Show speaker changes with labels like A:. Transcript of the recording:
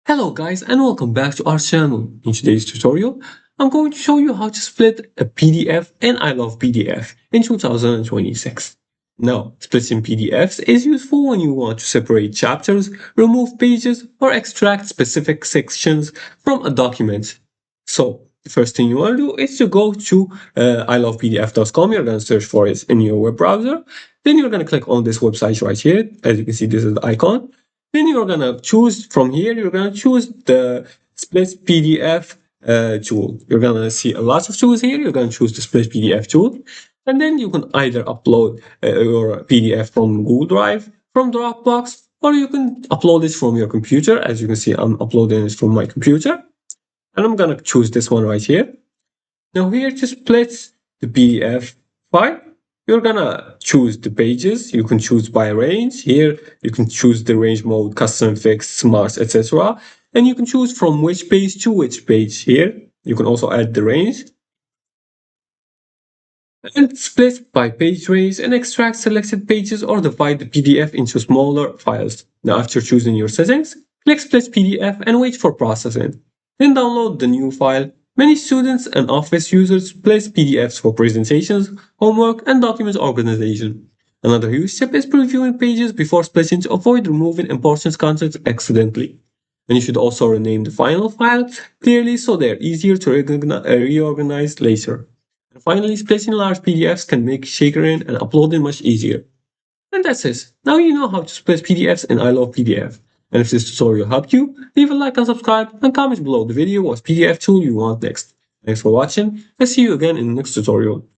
A: Hello guys and welcome back to our channel. In today's tutorial, I'm going to show you how to split a PDF in iLovePDF in 2026. Now, splitting PDFs is useful when you want to separate chapters, remove pages, or extract specific sections from a document. So, the first thing you want to do is to go to ilovepdf.com. You're going to search for it in your web browser. Then you're going to click on this website right here. As you can see, this is the icon. Then you're gonna choose from here, you're gonna choose the split PDF tool. You're gonna see a lot of tools here. You're gonna choose the split PDF tool. And then you can either upload your PDF from Google Drive, from Dropbox, or you can upload it from your computer. As you can see, I'm uploading it from my computer. And I'm gonna choose this one right here. Now here to split the PDF file, you're gonna choose the pages. You can choose by range. Here you can choose the range mode, custom, fixed, smart, etc. And you can choose from which page to which page. Here you can also add the range and split by page range and extract selected pages or divide the PDF into smaller files. Now after choosing your settings, click split PDF and wait for processing. Then download the new file. Many students and office users place PDFs for presentations, homework, and document organization. Another huge step is previewing pages before splitting to avoid removing important content accidentally. And you should also rename the final file clearly so they're easier to reorganize later. And finally, splitting large PDFs can make sharing and uploading much easier. And that's it. Now you know how to split PDFs in iLovePDF. And if this tutorial helped you, leave a like and subscribe and comment below the video what PDF tool you want next. Thanks for watching and see you again in the next tutorial.